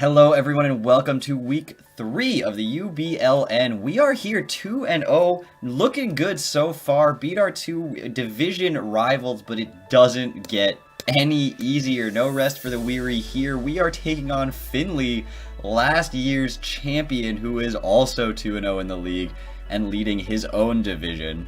Hello everyone and welcome to week 3 of the UBLN. We are here 2-0, looking good so far, beat our two division rivals, but it doesn't get any easier. No rest for the weary here. We are taking on Finley, last year's champion, who is also 2-0 in the league and leading his own division.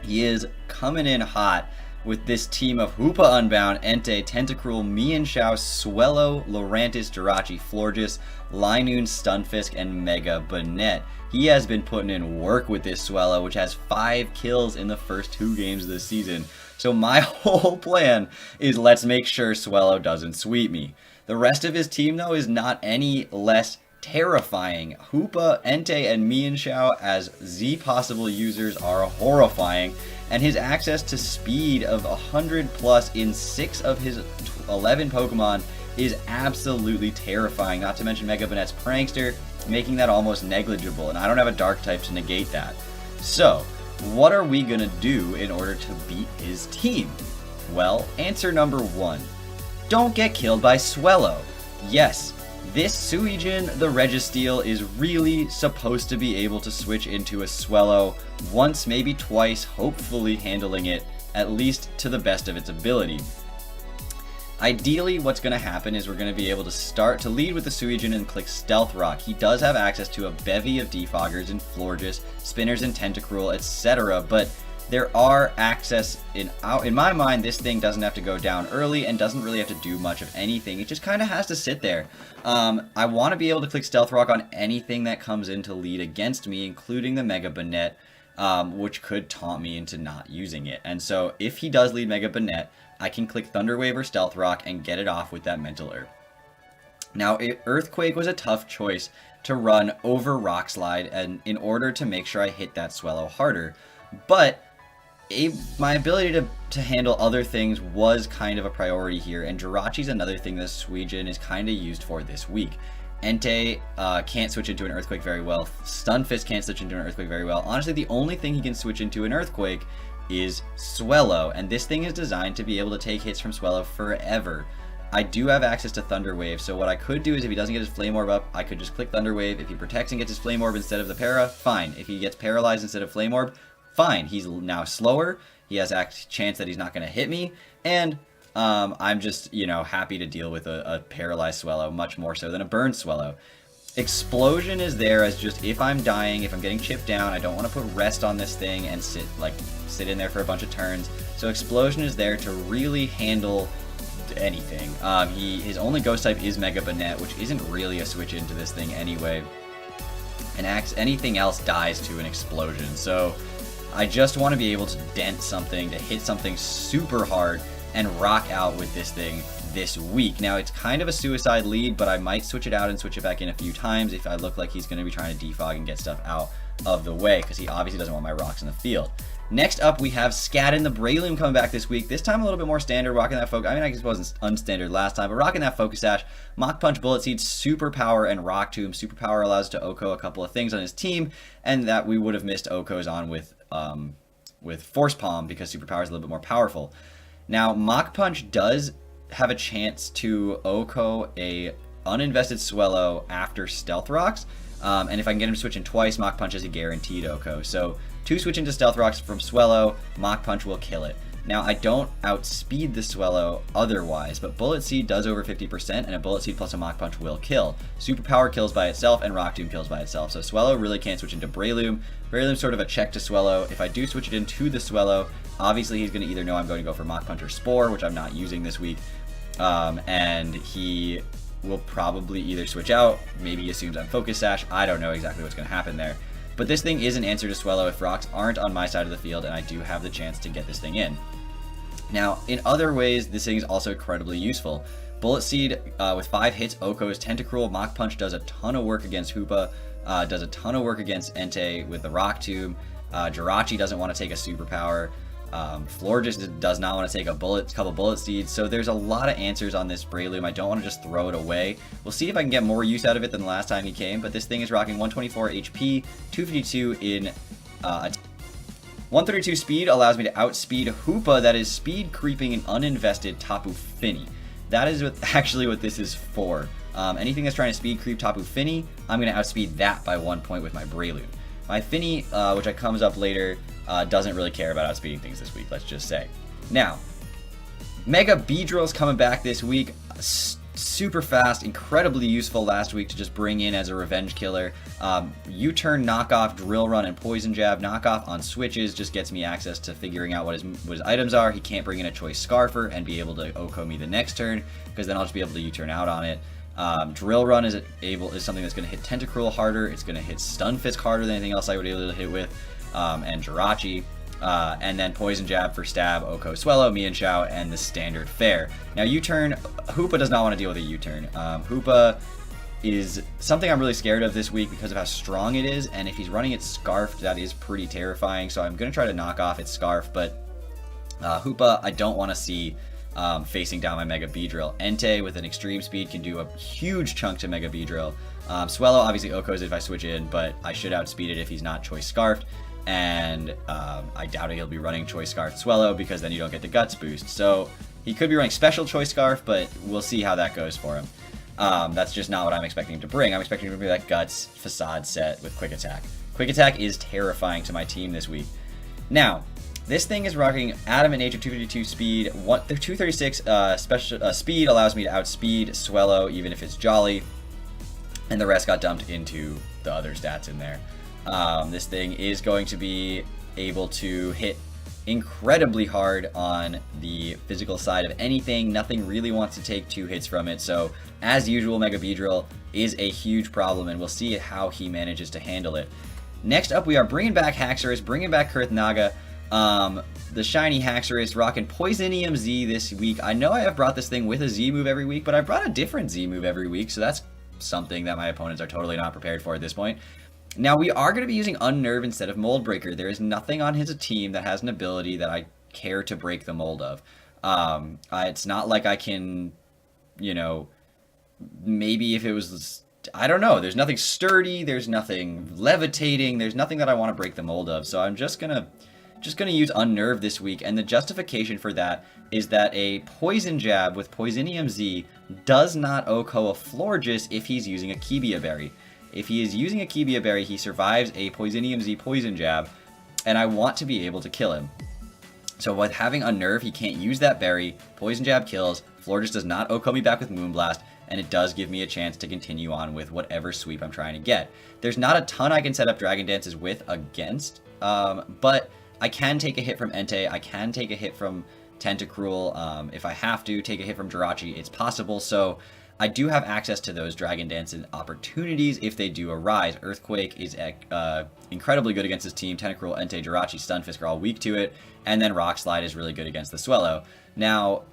He is coming in hot with this team of Hoopa Unbound, Entei, Tentacruel, Mienshao, Swellow, Laurantis, Jirachi, Florges, Linoon, Stunfisk, and Mega Bonnet. He has been putting in work with this Swellow, which has 5 kills in the first 2 games of the season. So my whole plan is let's make sure Swellow doesn't sweep me. The rest of his team, though, is not any less terrifying. Hoopa, Entei, and Mienshao as Z possible users are horrifying, and his access to speed of 100 plus in 6 of his 11 Pokemon is absolutely terrifying, not to mention Mega Bonnet's Prankster, making that almost negligible, and I don't have a Dark type to negate that. So, what are we gonna do in order to beat his team? Well, answer number 1. Don't get killed by Swellow. Yes, this Suijin, the Registeel, is really supposed to be able to switch into a Swellow once, maybe twice, hopefully handling it at least to the best of its ability. Ideally, what's going to happen is we're going to be able to start to lead with the Suijin and click Stealth Rock. He does have access to a bevy of Defoggers and Florges, Spinners and Tentacruel, etc., but there are access in my mind. This thing doesn't have to go down early and doesn't really have to do much of anything. It just kind of has to sit there. I want to be able to click Stealth Rock on anything that comes in to lead against me, including the Mega Bonnet, which could taunt me into not using it. And so if he does lead Mega Bonnet, I can click Thunder Wave or Stealth Rock and get it off with that Mental Herb. Now, Earthquake was a tough choice to run over Rock Slide and in order to make sure I hit that Swellow harder, but my ability to handle other things was kind of a priority here, and Jirachi's another thing that Suijin is kind of used for this week. Entei can't switch into an Earthquake very well. Stunfisk can't switch into an Earthquake very well. Honestly, the only thing he can switch into an Earthquake is Swellow, and this thing is designed to be able to take hits from Swellow forever. I do have access to Thunder Wave, so what I could do is if he doesn't get his Flame Orb up, I could just click Thunder Wave. If he protects and gets his Flame Orb instead of the Para, fine. If he gets paralyzed instead of Flame Orb, fine. He's now slower. He has a chance that he's not going to hit me, and I'm just, happy to deal with a paralyzed Swellow, much more so than a burned Swellow. Explosion is there as just if I'm dying, if I'm getting chipped down, I don't want to put rest on this thing and sit in there for a bunch of turns. So Explosion is there to really handle anything. His only Ghost type is Mega Bonnet, which isn't really a switch into this thing anyway, and anything else dies to an Explosion. So I just want to be able to dent something, to hit something super hard, and rock out with this thing this week. Now, it's kind of a suicide lead, but I might switch it out and switch it back in a few times if I look like he's going to be trying to defog and get stuff out of the way, because he obviously doesn't want my rocks in the field. Next up, we have Scadden the Breloom coming back this week. This time a little bit more standard, rocking that focus. I mean, I guess it wasn't unstandard last time, but rocking that Focus Sash, Mach Punch, Bullet Seed, Superpower, and Rock Tomb. Superpower allows to Oko a couple of things on his team, and that we would have missed Okos on with Force Palm because Superpower is a little bit more powerful. Now, Mach Punch does have a chance to Oko a uninvested Swellow after Stealth Rocks, and if I can get him to switch in twice, Mach Punch is a guaranteed Oko. So 2 switch into Stealth Rocks from Swellow, Mach Punch will kill it. Now, I don't outspeed the Swellow otherwise, but Bullet Seed does over 50%, and a Bullet Seed plus a Mach Punch will kill. Superpower kills by itself, and Rock Tomb kills by itself. So Swellow really can't switch into Breloom. Breloom's sort of a check to Swellow. If I do switch it into the Swellow, obviously he's going to either know I'm going to go for Mach Punch or Spore, which I'm not using this week, and he will probably either switch out, maybe he assumes I'm Focus Sash. I don't know exactly what's going to happen there. But this thing is an answer to Swellow if rocks aren't on my side of the field, and I do have the chance to get this thing in. Now, in other ways, this thing is also incredibly useful. Bullet Seed with 5 hits, Oko's Tentacruel. Mach Punch does a ton of work against Hoopa, does a ton of work against Entei with the Rock Tomb. Jirachi doesn't want to take a Superpower. Florges does not want to take a couple Bullet Seeds. So there's a lot of answers on this Breloom. I don't want to just throw it away. We'll see if I can get more use out of it than the last time he came, but this thing is rocking 124 HP, 252 in 132 speed allows me to outspeed Hoopa that is speed creeping an uninvested Tapu Fini. That is actually what this is for. Anything that's trying to speed creep Tapu Fini, I'm going to outspeed that by 1 point with my Breloom. My Fini, which comes up later, doesn't really care about outspeeding things this week, let's just say. Now, Mega Beedrill's coming back this week. Super fast, incredibly useful last week to just bring in as a revenge killer. U-turn, knockoff, drill run, and poison jab. Knockoff on switches just gets me access to figuring out what his items are. He can't bring in a choice Scarfer and be able to OHKO me the next turn, because then I'll just be able to U-turn out on it. Drill run is something that's going to hit Tentacruel harder. It's going to hit Stunfisk harder than anything else I would be able to hit with, and Jirachi. And then Poison Jab for Stab, OHKO Swellow, Mienshao, and the standard fare. Now U-turn, Hoopa does not want to deal with a U-turn. Hoopa is something I'm really scared of this week because of how strong it is, and if he's running it Scarfed, that is pretty terrifying, so I'm going to try to knock off its Scarf, but Hoopa I don't want to see facing down my Mega Beedrill. Entei with an extreme speed can do a huge chunk to Mega Beedrill. Swellow obviously OHKOs if I switch in, but I should outspeed it if he's not choice Scarfed. And I doubt he'll be running Choice Scarf Swellow because then you don't get the Guts boost. So he could be running Special Choice Scarf, but we'll see how that goes for him. That's just not what I'm expecting him to bring. I'm expecting him to bring that Guts Facade set with Quick Attack. Quick Attack is terrifying to my team this week. Now, this thing is rocking Adamant Nature 252 speed. 236 special speed allows me to outspeed Swellow even if it's Jolly. And the rest got dumped into the other stats in there. This thing is going to be able to hit incredibly hard on the physical side of anything. Nothing really wants to take 2 hits from it. So, as usual, Mega Beedrill is a huge problem, and we'll see how he manages to handle it. Next up, we are bringing back Haxorus, bringing back Kurthnaga. The shiny Haxorus rocking Poisonium Z this week. I know I have brought this thing with a Z move every week, but I brought a different Z move every week, so that's something that my opponents are totally not prepared for at this point. Now, we are going to be using Unnerve instead of Mold Breaker. There is nothing on his team that has an ability that I care to break the mold of. It's not like I can, you know, maybe if it was, I don't know, there's nothing sturdy, there's nothing levitating, there's nothing that I want to break the mold of. So I'm just gonna use Unnerve this week, and the justification for that is that a Poison Jab with Poisonium Z does not OHKO a Florges if he's using a Kibia Berry. If he is using a Kibia Berry, he survives a Poisonium Z Poison Jab, and I want to be able to kill him. So with having Unnerve, he can't use that berry, Poison Jab kills, Florges does not OHKO me back with Moonblast, and it does give me a chance to continue on with whatever sweep I'm trying to get. There's not a ton I can set up Dragon Dances with against, but I can take a hit from Entei, I can take a hit from Tentacruel, if I have to take a hit from Jirachi, it's possible, so I do have access to those Dragon Dance opportunities if they do arise. Earthquake is incredibly good against his team. Tentacruel, Entei, Jirachi, Stunfisk are all weak to it. And then Rock Slide is really good against the Swellow. Now,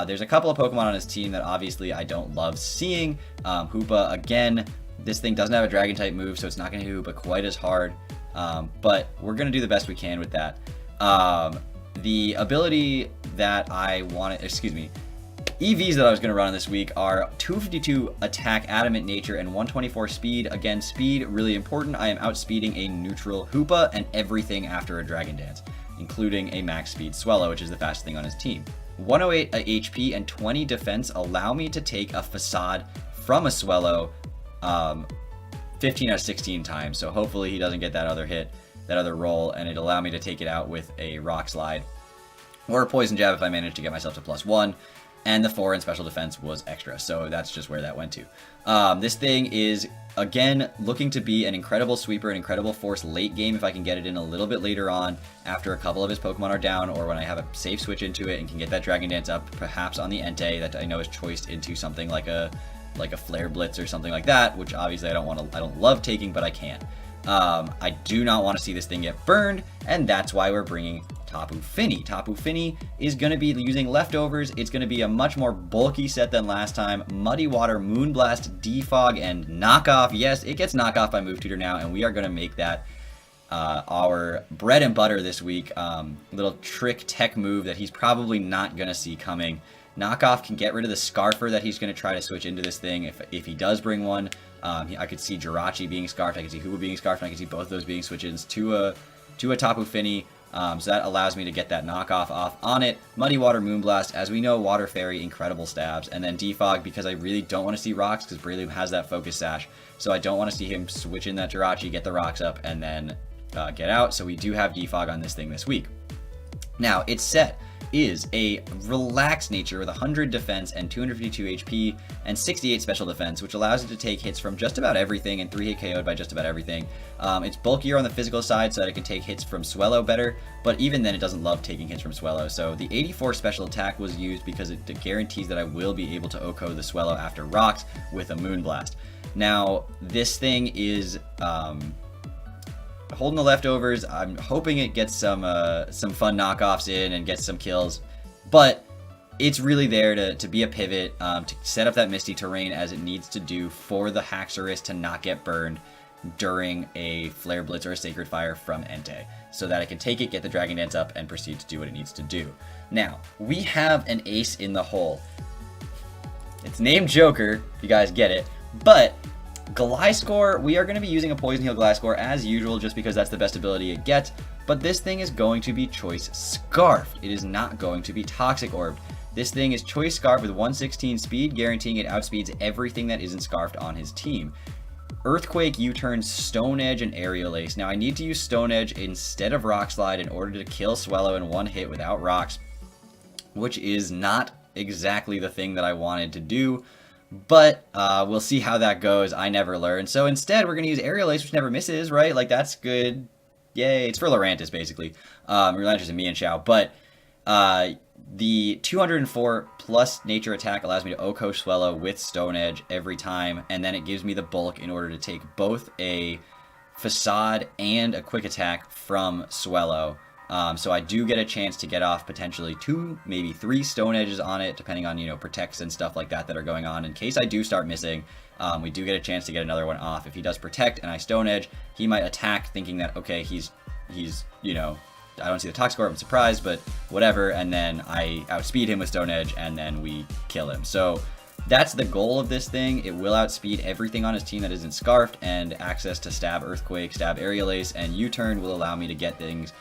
there's a couple of Pokemon on his team that obviously I don't love seeing. Hoopa, again, this thing doesn't have a Dragon-type move, so it's not going to hit Hoopa quite as hard. But we're going to do the best we can with that. The ability that I want to, EVs that I was going to run this week are 252 attack, adamant nature, and 124 speed. Again, speed, really important. I am outspeeding a neutral Hoopa and everything after a Dragon Dance, including a max speed Swellow, which is the fastest thing on his team. 108 HP and 20 defense allow me to take a Facade from a Swellow 15 out of 16 times. So hopefully he doesn't get that other hit, that other roll, and it'll allow me to take it out with a Rock Slide or a Poison Jab if I manage to get myself to +1. And the 4 in special defense was extra, so that's just where that went to. This thing is, again, looking to be an incredible sweeper, an incredible force late game if I can get it in a little bit later on after a couple of his Pokemon are down, or when I have a safe switch into it and can get that Dragon Dance up, perhaps on the Entei that I know is choiced into something like a Flare Blitz or something like that, which obviously I don't love taking, but I can. I do not want to see this thing get burned, and that's why we're bringing Tapu Fini. Tapu Fini is going to be using leftovers. It's going to be a much more bulky set than last time. Muddy Water, Moonblast, Defog, and Knockoff. Yes, it gets Knockoff by Move Tutor now, and we are going to make that our bread and butter this week. Little trick tech move that he's probably not going to see coming. Knockoff can get rid of the Scarfer that he's going to try to switch into this thing if he does bring one. I could see Jirachi being Scarfed, I could see Hoopa being Scarfed, and I could see both of those being switch-ins to a Tapu Fini. So that allows me to get that knockoff off on it. Muddy Water Moonblast, as we know, Water Fairy, incredible stabs. And then Defog, because I really don't want to see rocks, because Breloom has that Focus Sash. So I don't want to see him switch in that Jirachi, get the rocks up, and then get out. So we do have Defog on this thing this week. Now, its set is a relaxed nature with 100 defense and 252 HP and 68 special defense, which allows it to take hits from just about everything and 3-hit KO'd by just about everything. It's bulkier on the physical side so that it can take hits from Swellow better, but even then it doesn't love taking hits from Swellow. So the 84 special attack was used because it guarantees that I will be able to OHKO the Swellow after rocks with a Moonblast. Now, this thing is holding the leftovers. I'm hoping it gets some fun knockoffs in and gets some kills, but it's really there to be a pivot, to set up that Misty Terrain as it needs to do for the Haxorus to not get burned during a Flare Blitz or a Sacred Fire from Entei, so that it can take it, get the Dragon Dance up, and proceed to do what it needs to do. Now, we have an ace in the hole. It's named Joker, if you guys get it, but Gliscor, we are going to be using a Poison Heal Gliscor as usual just because that's the best ability it gets, but this thing is going to be Choice Scarfed. It is not going to be Toxic Orbed. This thing is Choice Scarfed with 116 speed, guaranteeing it outspeeds everything that isn't Scarfed on his team. Earthquake, U-Turn, Stone Edge, and Aerial Ace. Now I need to use Stone Edge instead of Rock Slide in order to kill Swellow in one hit without rocks, which is not exactly the thing that I wanted to do. But we'll see how that goes. I never learn. So instead, we're going to use Aerial Ace, which never misses, right? Like, that's good. Yay. It's for Lurantis, basically. Lurantis and Mienshao. But the 204 plus nature attack allows me to OHKO Swellow with Stone Edge every time. And then it gives me the bulk in order to take both a Facade and a quick attack from Swellow. So I do get a chance to get off potentially 2, maybe 3 Stone Edges on it, depending on, protects and stuff like that are going on. In case I do start missing, we do get a chance to get another one off. If he does protect and I Stone Edge, he might attack thinking that, okay, he's I don't see the Toxic Orb, I'm surprised, but whatever, and then I outspeed him with Stone Edge, and then we kill him. So that's the goal of this thing. It will outspeed everything on his team that isn't Scarfed, and access to Stab Earthquake, Stab Aerial Ace, and U-Turn will allow me to get things,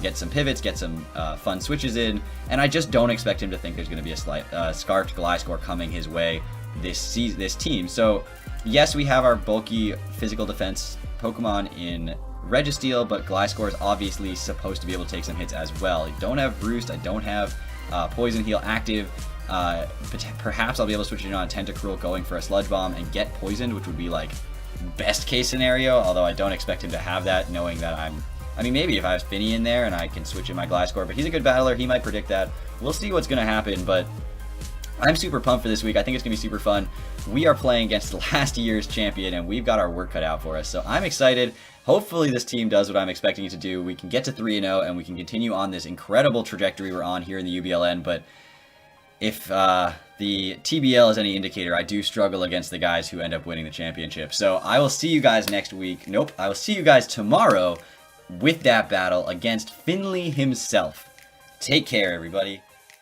get some pivots, get some fun switches in, and I just don't expect him to think there's going to be a Scarfed Gliscor coming his way this team. So yes, we have our bulky physical defense Pokemon in Registeel, but Gliscor is obviously supposed to be able to take some hits as well. I don't have Roost, I don't have Poison Heal active. Perhaps I'll be able to switch it on a Tentacruel going for a Sludge Bomb and get poisoned, which would be like best case scenario, although I don't expect him to have that, knowing that I mean, maybe if I have Finny in there and I can switch in my Gliscor, but he's a good battler, he might predict that. We'll see what's going to happen, but I'm super pumped for this week. I think it's going to be super fun. We are playing against last year's champion, and we've got our work cut out for us, so I'm excited. Hopefully this team does what I'm expecting it to do. We can get to 3-0, and we can continue on this incredible trajectory we're on here in the UBLN, but if the TBL is any indicator, I do struggle against the guys who end up winning the championship. So I will see you guys next week. Nope, I will see you guys tomorrow with that battle against Finley himself. Take care, everybody.